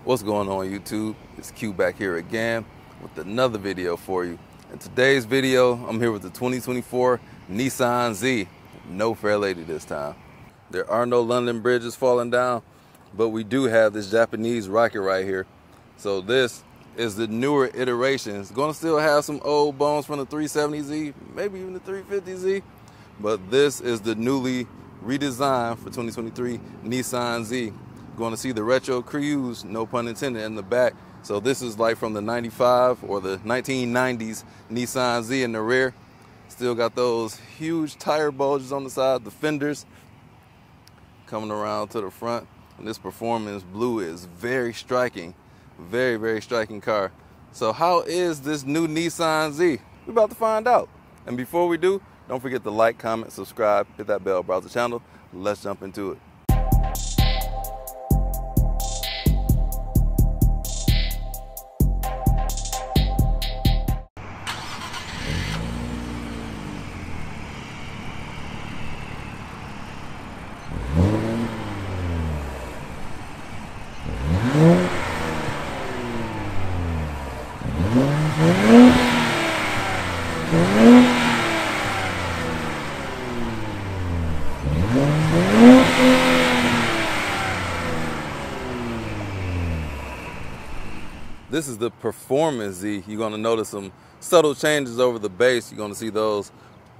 What's going on YouTube? It's Q back here again with another video for you. In today's video, I'm here with the 2024 Nissan Z. No fair lady this time. There are no London bridges falling down, but we do have this Japanese rocket right here. So this is the newer iteration. It's gonna still have some old bones from the 370Z, maybe even the 350Z, but this is the newly redesigned for 2023 Nissan Z. Going to see the retro cruise, no pun intended, in the back. So this is like from the 95 or the 1990s Nissan Z in the rear. Still got those huge tire bulges on the side, the fenders coming around to the front. And this performance blue is very striking. Very, very striking car. So how is this new Nissan Z? We're about to find out. And before we do, don't forget to like, comment, subscribe, hit that bell, browse the channel. Let's jump into it. This is the Performance Z. You're going to notice some subtle changes over the base. You're going to see those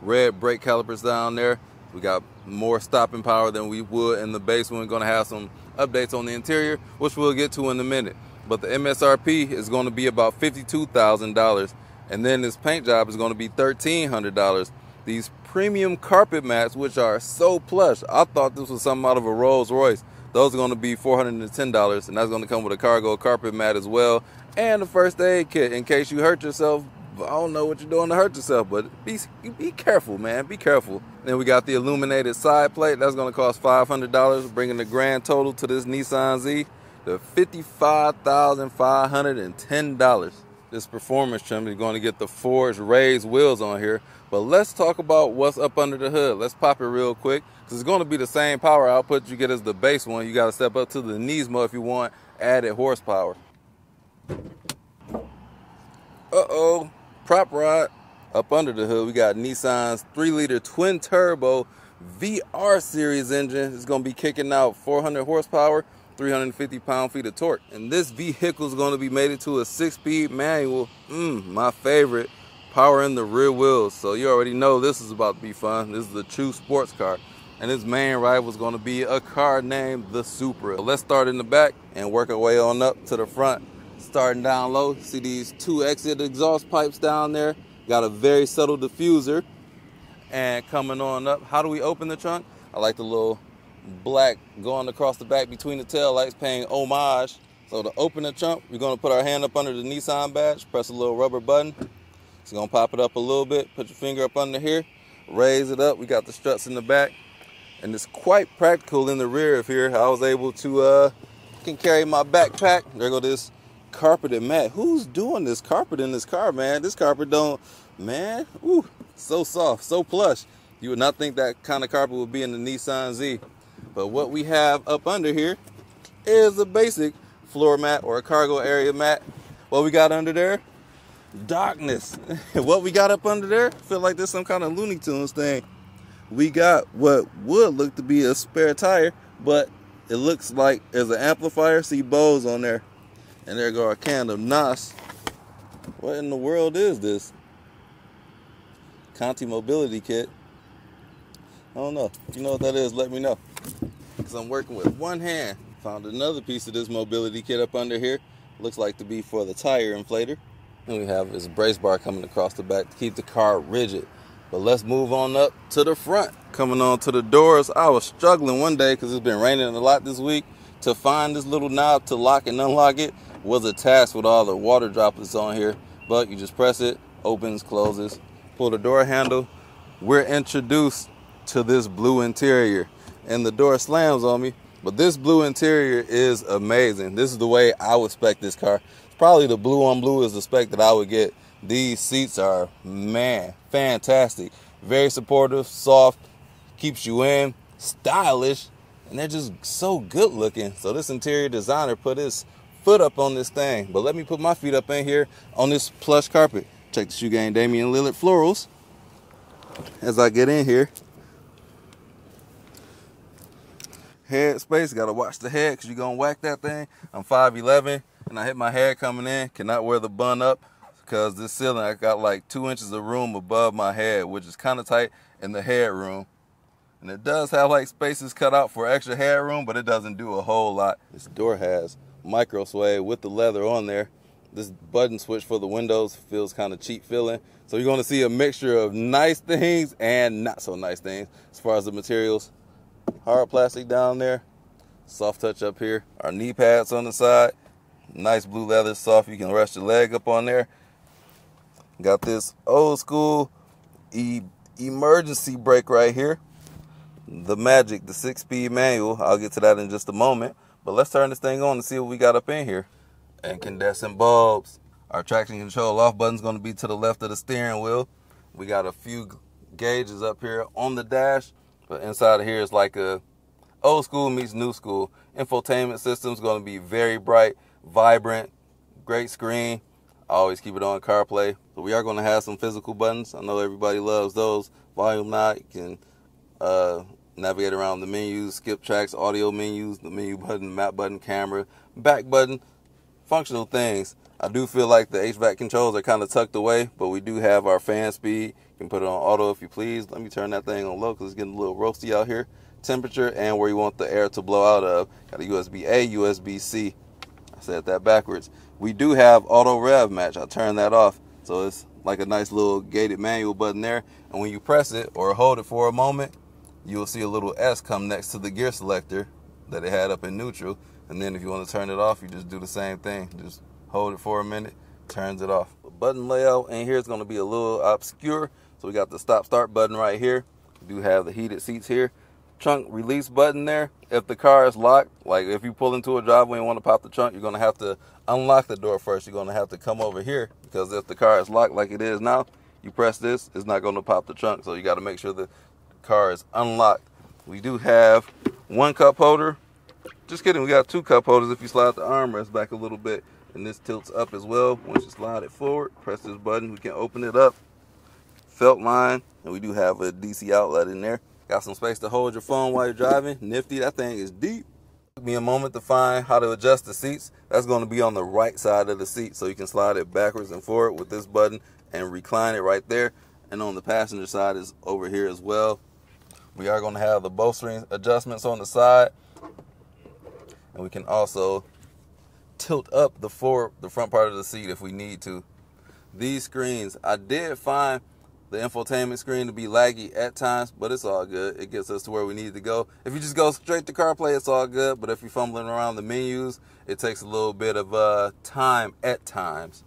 red brake calipers down there. We got more stopping power than we would in the base. We're going to have some updates on the interior, which we'll get to in a minute. But the MSRP is going to be about $52,000. And then this paint job is going to be $1,300. These premium carpet mats, which are so plush, I thought this was something out of a Rolls Royce. Those are going to be $410, and that's going to come with a cargo carpet mat as well, and a first aid kit in case you hurt yourself. I don't know what you're doing to hurt yourself, but be careful, man. Be careful. Then we got the illuminated side plate. That's going to cost $500, bringing the grand total to this Nissan Z to $55,510. This performance trim is going to get the forged raised wheels on here. But let's talk about what's up under the hood. Let's pop it real quick, because it's going to be the same power output you get as the base one. You got to step up to the Nismo if you want added horsepower. Uh-oh, prop rod. Up under the hood, we got Nissan's 3-liter twin-turbo VR series engine. It's going to be kicking out 400 horsepower, 350 pound-feet of torque. And this vehicle is going to be mated to a 6-speed manual. My favorite. Power in the rear wheels. So you already know this is about to be fun. This is a true sports car. And its main rival is going to be a car named the Supra. Let's start in the back and work our way on up to the front. Starting down low, see these 2 exit exhaust pipes down there. Got a very subtle diffuser. And coming on up, how do we open the trunk? I like the little black going across the back between the tail lights, paying homage. So to open the trunk, we're going to put our hand up under the Nissan badge, press a little rubber button. It's going to pop it up a little bit, put your finger up under here, raise it up. We got the struts in the back, and it's quite practical in the rear of here. I was able to can carry my backpack. There go this carpeted mat. Who's doing this carpet in this car, man? This carpet don't, man, ooh, so soft, so plush. You would not think that kind of carpet would be in the Nissan Z. But what we have up under here is a basic floor mat or a cargo area mat. What we got under there? Darkness. What we got up under there? Feel like there's some kind of Looney Tunes thing. We got what would look to be a spare tire, but it looks like there's an amplifier. See Bose on there. And there go our can of NOS. What in the world is this? Conti Mobility Kit. I don't know. If you know what that is, let me know. Because I'm working with one hand. Found another piece of this mobility kit up under here. Looks like to be for the tire inflator. And we have this brace bar coming across the back to keep the car rigid. But let's move on up to the front. Coming on to the doors, I was struggling one day because it's been raining a lot this week. To find this little knob to lock and unlock it was a task with all the water droplets on here. But you just press it, opens, closes, pull the door handle. We're introduced to this blue interior. And the door slams on me. But this blue interior is amazing. This is the way I would spec this car. Probably the blue on blue is the spec that I would get. These seats are, man, fantastic. Very supportive, soft, keeps you in, stylish, and they're just so good looking. So this interior designer put his foot up on this thing. But let me put my feet up in here on this plush carpet. Check the Shoe Gang Damian Lillard florals as I get in here. Head space, gotta watch the head because you're gonna whack that thing. I'm 5'11", and I hit my head coming in. Cannot wear the bun up because this ceiling, I got like 2 inches of room above my head, which is kind of tight in the head room. And it does have like spaces cut out for extra head room, but it doesn't do a whole lot. This door has micro sway with the leather on there. This button switch for the windows feels kind of cheap feeling. So you're gonna see a mixture of nice things and not so nice things as far as the materials. Hard plastic down there, soft touch up here. Our knee pads on the side, nice blue leather, soft. You can rest your leg up on there. Got this old school emergency brake right here. The Magic, the 6-speed manual. I'll get to that in just a moment. But let's turn this thing on and see what we got up in here. Incandescent bulbs. Our traction control off button's going to be to the left of the steering wheel. We got a few gauges up here on the dash. But inside of here is like a old school meets new school. Infotainment system's going to be very bright, vibrant, great screen. I always keep it on CarPlay. So we are going to have some physical buttons. I know everybody loves those. Volume knob, you can navigate around the menus, skip tracks, audio menus, the menu button, map button, camera, back button, functional things. I do feel like the HVAC controls are kind of tucked away, but we do have our fan speed. You can put it on auto if you please. Let me turn that thing on low because it's getting a little roasty out here. Temperature and where you want the air to blow out of. Got a USB-A, USB-C. I said that backwards. We do have auto rev match. I turned that off. So it's like a nice little gated manual button there. And when you press it or hold it for a moment, you will see a little S come next to the gear selector that it had up in neutral. And then if you want to turn it off, you just do the same thing. Just hold it for a minute, turns it off. The button layout in here is going to be a little obscure. So we got the stop start button right here. We do have the heated seats here. Trunk release button there. If the car is locked, like if you pull into a driveway and want to pop the trunk, you're going to have to unlock the door first. You're going to have to come over here because if the car is locked like it is now, you press this, it's not going to pop the trunk. So you got to make sure the car is unlocked. We do have one cup holder. Just kidding, we got two cup holders if you slide the armrest back a little bit. And this tilts up as well. Once you slide it forward, press this button, we can open it up. Felt line, and we do have a DC outlet in there. Got some space to hold your phone while you're driving. Nifty, that thing is deep. Took me a moment to find how to adjust the seats. That's going to be on the right side of the seat, so you can slide it backwards and forward with this button and recline it right there. And on the passenger side is over here as well. We are going to have the bolstering adjustments on the side, and we can also tilt up the front part of the seat if we need to. These screens, I did find the infotainment screen to be laggy at times, but it's all good. It gets us to where we need to go. If you just go straight to CarPlay, it's all good. But if you're fumbling around the menus, it takes a little bit of time at times.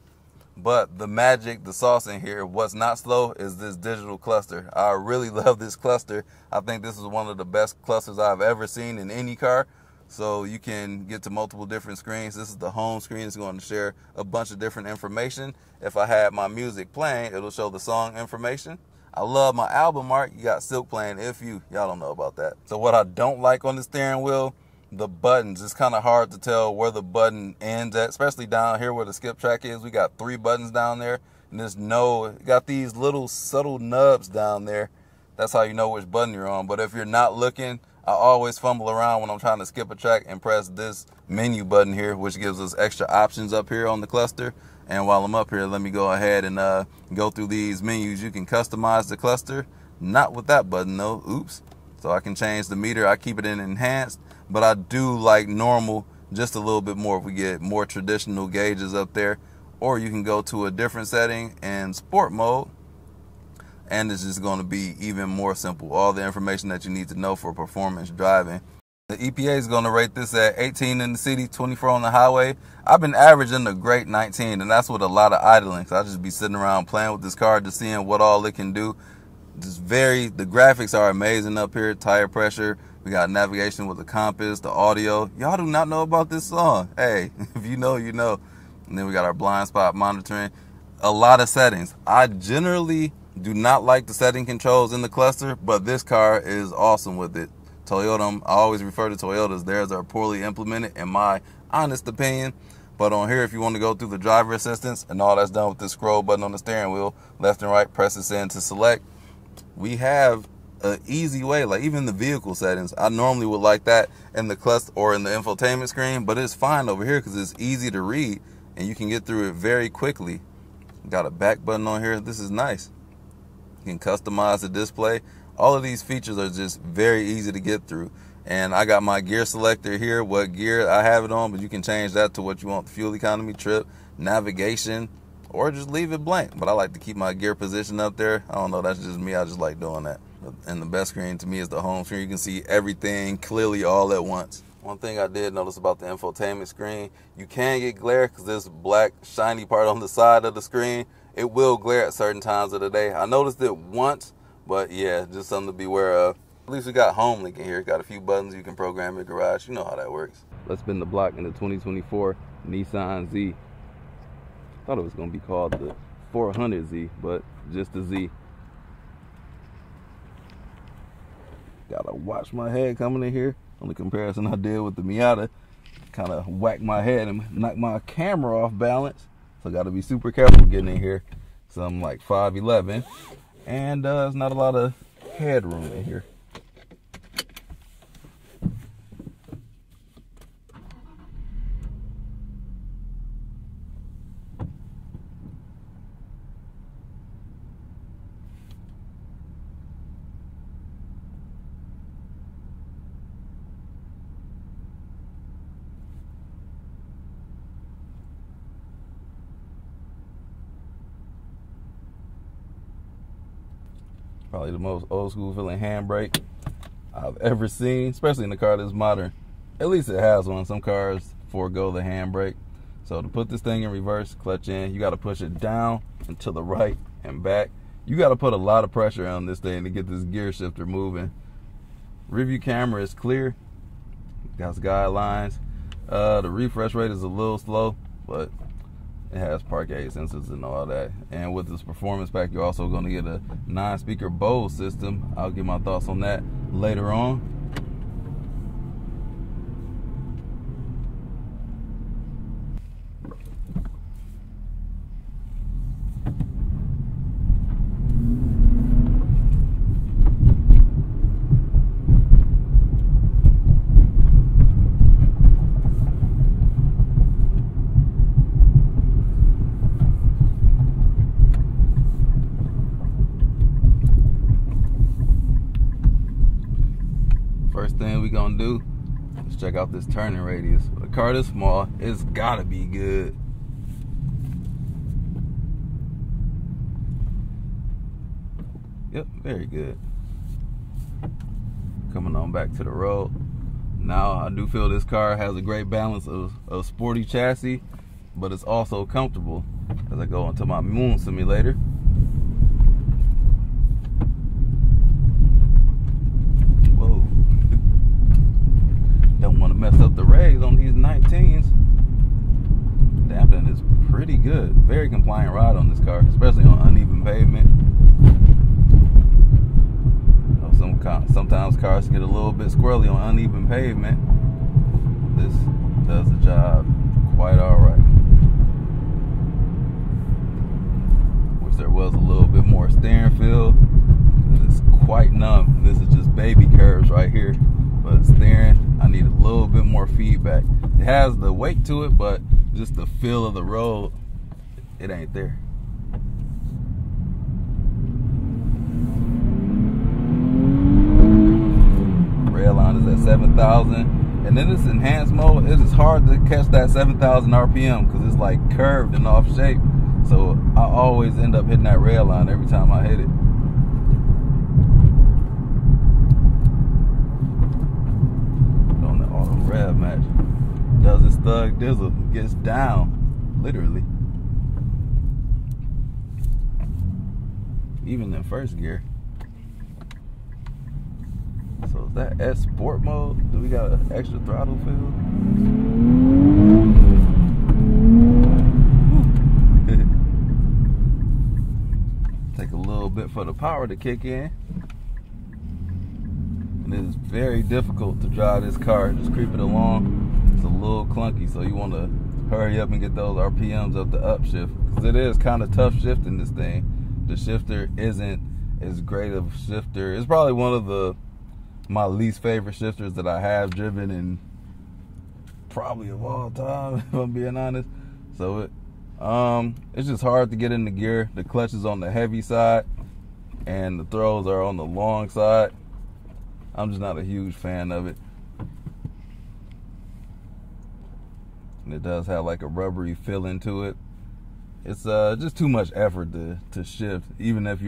But the magic, the sauce in here, what's not slow is this digital cluster. I really love this cluster. I think this is one of the best clusters I've ever seen in any car. So you can get to multiple different screens. This is the home screen. It's going to share a bunch of different information. If I had my music playing, it'll show the song information. I love my album art. You got Silk playing If You. Y'all don't know about that. So what I don't like on the steering wheel, the buttons. It's kind of hard to tell where the button ends at, especially down here where the skip track is. We got 3 buttons down there. And there's got these little subtle nubs down there. That's how you know which button you're on. But if you're not looking, I always fumble around when I'm trying to skip a track and press this menu button here, which gives us extra options up here on the cluster. And while I'm up here, let me go ahead and go through these menus. You can customize the cluster. Not with that button though. Oops. So I can change the meter. I keep it in enhanced, but I do like normal just a little bit more if we get more traditional gauges up there. Or you can go to a different setting in sport mode, and it's just going to be even more simple. All the information that you need to know for performance driving. The EPA is going to rate this at 18 in the city, 24 on the highway. I've been averaging a great 19, and that's with a lot of idling. So I just be sitting around playing with this car, just seeing what all it can do. The graphics are amazing up here. Tire pressure. We got navigation with the compass, the audio. Y'all do not know about this song. Hey, if you know, you know. And then we got our blind spot monitoring. A lot of settings. I generally do not like the setting controls in the cluster, but this car is awesome with it. Toyota, I always refer to Toyotas. Theirs are poorly implemented in my honest opinion. But on here, if you want to go through the driver assistance, and all that's done with the scroll button on the steering wheel, left and right, press this in to select. We have an easy way, like even the vehicle settings. I normally would like that in the cluster or in the infotainment screen, but it's fine over here because it's easy to read and you can get through it very quickly. Got a back button on here. This is nice. You can customize the display. All of these features are just very easy to get through. And I got my gear selector here, what gear I have it on, but you can change that to what you want: fuel economy, trip, navigation, or just leave it blank. But I like to keep my gear position up there. I don't know, that's just me. I just like doing that. And the best screen to me is the home screen. You can see everything clearly all at once. One thing I did notice about the infotainment screen, you can get glare because this black shiny part on the side of the screen, it will glare at certain times of the day. I noticed it once, but yeah, just something to be aware of. At least we got home link in here. Got a few buttons you can program your garage. You know how that works. Let's spin the block in the 2024 Nissan Z. Thought it was going to be called the 400Z, but just the Z. Gotta watch my head coming in here. On the comparison I did with the Miata, kind of whacked my head and knocked my camera off balance. So gotta be super careful getting in here. So I'm like 5'11", and there's not a lot of headroom in here. Probably the most old school feeling handbrake I've ever seen, especially in a car that's modern. At least it has one. Some cars forego the handbrake. So to put this thing in reverse, clutch in, you got to push it down and to the right and back. You got to put a lot of pressure on this thing to get this gear shifter moving. Review camera is clear. Got guidelines. The refresh rate is a little slow, but it has parquet sensors and all that. And with this performance pack, you're also going to get a 9-speaker Bose system. I'll give my thoughts on that later on. First thing we gonna do is check out this turning radius. With a car this small, it's gotta be good. Yep, very good. Coming on back to the road. Now I do feel this car has a great balance of sporty chassis, but it's also comfortable as I go into my moon simulator. Don't want to mess up the regs on these 19s. Damping is pretty good. Very compliant ride on this car, especially on uneven pavement. Sometimes cars get a little bit squirrely on uneven pavement. This does the job quite alright. Wish there was a little bit more steering feel. It's quite numb. This is just baby curves right here. But steering, I need a little bit more feedback. It has the weight to it, but just the feel of the road, it ain't there. Rail line is at 7,000. And in this enhanced mode, it is hard to catch that 7,000 RPM because it's like curved and off shape. So I always end up hitting that rail line every time I hit it. Rev match does its thug dizzle, gets down literally, even in first gear. So is that S sport mode? Do we got an extra throttle feel? Take a little bit for the power to kick in. And it is very difficult to drive this car. Just creep it along. It's a little clunky, so you want to hurry up and get those RPMs up the upshift, because it is kind of tough shifting this thing. The shifter isn't as great of a shifter. It's probably one of my least favorite shifters that I have driven in probably of all time, if I'm being honest. So it's just hard to get in the gear. The clutch is on the heavy side and the throws are on the long side. I'm just not a huge fan of it. And it does have like a rubbery feeling to it. It's just too much effort to shift. Even if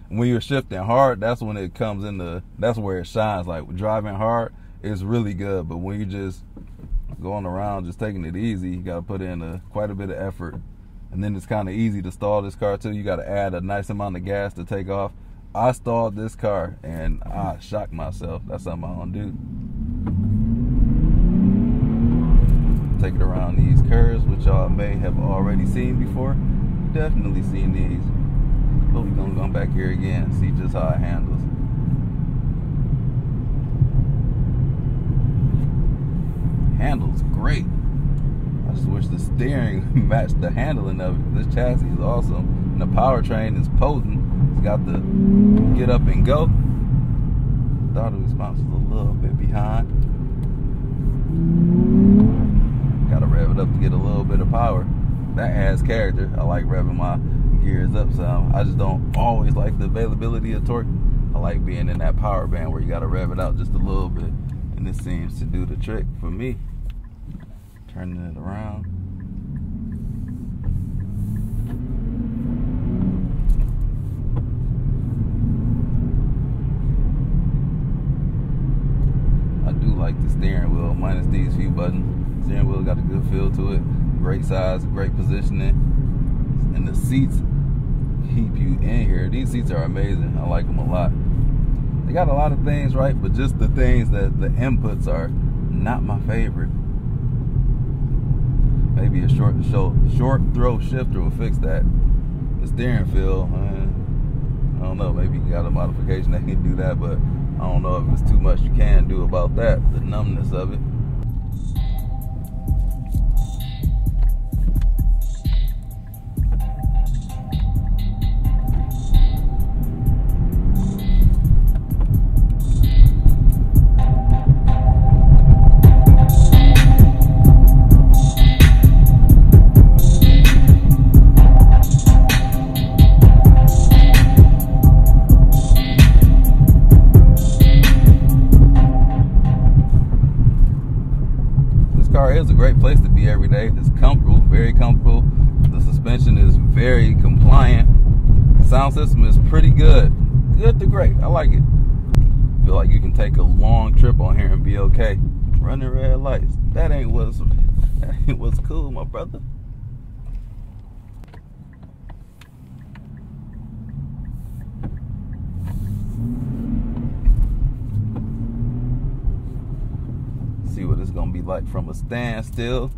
when you're shifting hard, that's when it comes into, that's where it shines. Like driving hard is really good, but when you're just going around just taking it easy, you got to put in quite a bit of effort. And then it's kind of easy to stall this car too. You got to add a nice amount of gas to take off. I stalled this car and I shocked myself. That's something I don't do. Take it around these curves, which y'all may have already seen before. Definitely seen these. But we're gonna go back here again and see just how it handles. Handles great. I just wish the steering matched the handling of it. This chassis is awesome. And the powertrain is potent. It's got the get up and go. Throttle response is a little bit behind. Gotta rev it up to get a little bit of power. That adds character. I like revving my gears up some. I just don't always like the availability of torque. I like being in that power band where you gotta rev it out just a little bit. And this seems to do the trick for me. Turning it around. I do like the steering wheel, minus these few buttons. Steering wheel got a good feel to it. Great size, great positioning. And the seats keep you in here. These seats are amazing. I like them a lot. They got a lot of things right, but just the things that the inputs are not my favorite. Maybe a short throw shifter will fix that. The steering feel, I don't know, maybe you got a modification that can do that, but I don't know if it's too much you can do about that, the numbness of it. Is a great place to be every day. It's comfortable, very comfortable. The suspension is very compliant. The sound system is pretty good. Good to great. I like it. Feel like you can take a long trip on here and be okay. Running red lights. That ain't what's cool, my brother. See what it's gonna be like from a standstill.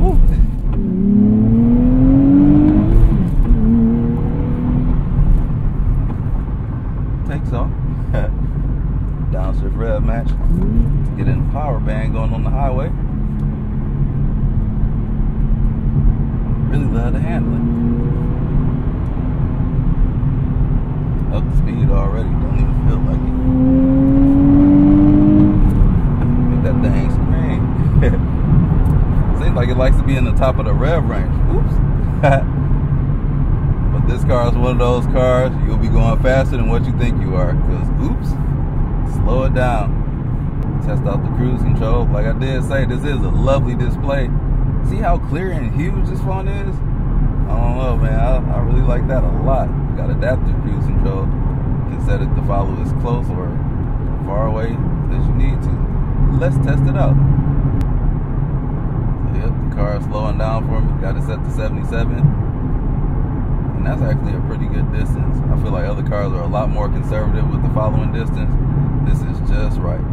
Woo. Takes off. Downshift rev match. Get in the power band going on the highway. Really love the handling. Up the speed already, don't even feel like it. Make that dang scream. Seems like it likes to be in the top of the rev range. Oops. But this car is one of those cars, you'll be going faster than what you think you are. Because, oops, slow it down. Test out the cruise control. Like I did say, this is a lovely display. See how clear and huge this phone is? I don't know, man. I really like that a lot. Got adaptive cruise control. You can set it to follow as close or far away as you need to. Let's test it out. So, yep, the car is slowing down for me. Got it set to 77. And that's actually a pretty good distance. I feel like other cars are a lot more conservative with the following distance. This is just right.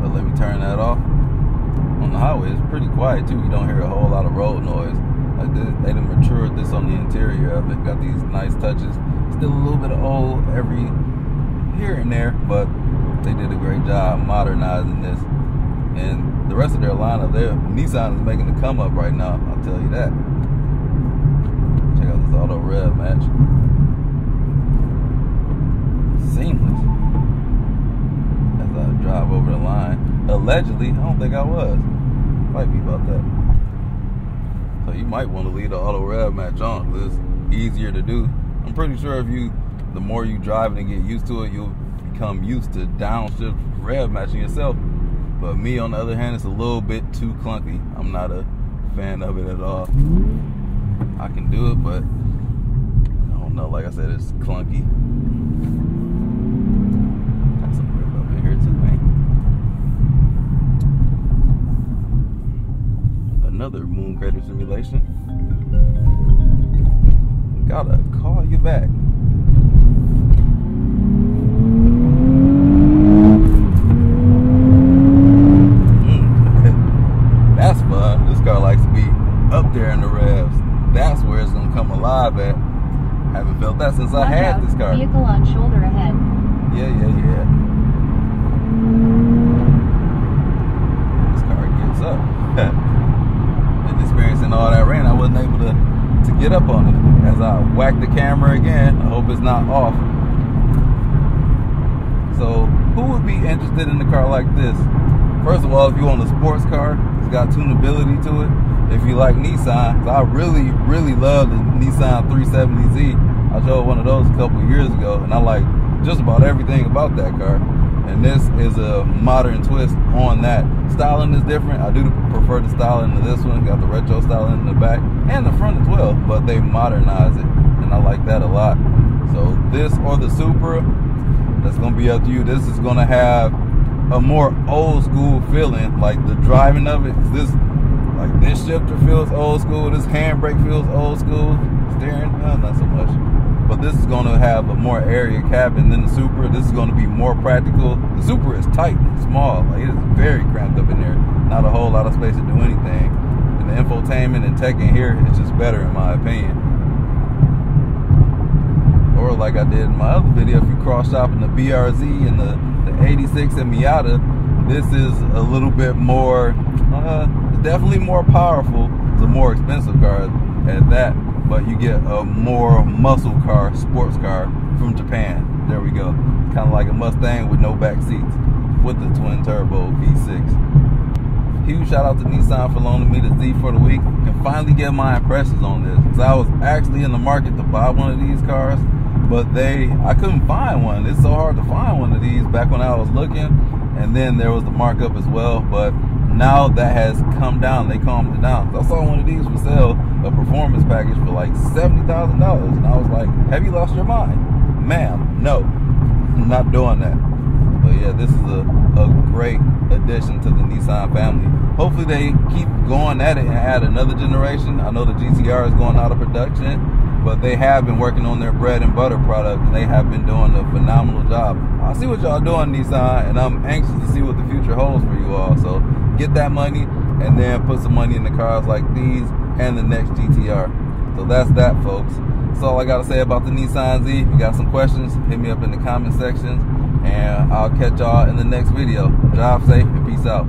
But let me turn that off. On the highway, it's pretty quiet too. You don't hear a whole lot of road noise. Like they done matured this on the interior of it. Got these nice touches. Still a little bit of old every here and there, but They did a great job modernizing this. And the rest of their lineup, Nissan is making the come up right now, I'll tell you that. Check out this auto rev match. Seamless. As I drive over the line. Allegedly, I don't think I was. Fight me about that. So you might want to leave the auto rev match on, because it's easier to do. I'm pretty sure the more you drive it and get used to it, you'll become used to downshift rev matching yourself. But me, on the other hand, it's a little bit too clunky. I'm not a fan of it at all. I can do it, but I don't know. Like I said, it's clunky. Got some rev up in here too, man. Another moon crater simulation. Gotta call you back. That's fun. This car likes to be up there in the revs. That's where it's gonna come alive at. Haven't felt that since I had this car. Vehicle on shoulder ahead. Yeah. This car gets up. And experiencing all that rain, I wasn't able to get up on it. As I whack the camera again, I hope it's not off. So, who would be interested in a car like this? First of all, if you want a sports car, it's got tunability to it. If you like Nissan, 'cause I really love the Nissan 370Z. I drove one of those a couple of years ago, and I like just about everything about that car. And this is a modern twist on that. Styling is different. I do prefer the styling of this one. Got the retro styling in the back and the front as well, but they modernize it, and I like that a lot. So this or the Supra, that's gonna be up to you. This is gonna have a more old school feeling, like the driving of it. This shifter feels old school. This handbrake feels old school. Steering, not so much. But this is going to have a more area cabin than the Supra. This is going to be more practical. The Supra is tight and small. Like, it is very cramped up in there. Not a whole lot of space to do anything. And the infotainment and tech in here is just better in my opinion. Or like I did in my other video, if you cross shopping the BRZ and the 86 and Miata, this is a little bit more, it's definitely more powerful. It's a more expensive car at that, but you get a more muscle car, sports car from Japan. There we go. Kind of like a Mustang with no back seats with the twin turbo V6. Huge shout out to Nissan for loaning me the Z for the week and finally get my impressions on this. Because I was actually in the market to buy one of these cars, but I couldn't find one. It's so hard to find one of these back when I was looking. And then there was the markup as well, but now that has come down. They calmed it down. So I saw one of these for sale, a performance package for like $70,000, and I was like, have you lost your mind? Ma'am, no, I'm not doing that. But yeah, this is a great addition to the Nissan family. Hopefully they keep going at it and add another generation. I know the GTR is going out of production, but they have been working on their bread and butter product, and they have been doing a phenomenal job. I see what y'all doing, Nissan, and I'm anxious to see what the future holds for you all. So get that money and then put some money in the cars like these and the next GTR. So that's that, folks. That's all I got to say about the Nissan Z. If you got some questions, hit me up in the comment section, and I'll catch y'all in the next video. Drive safe and peace out.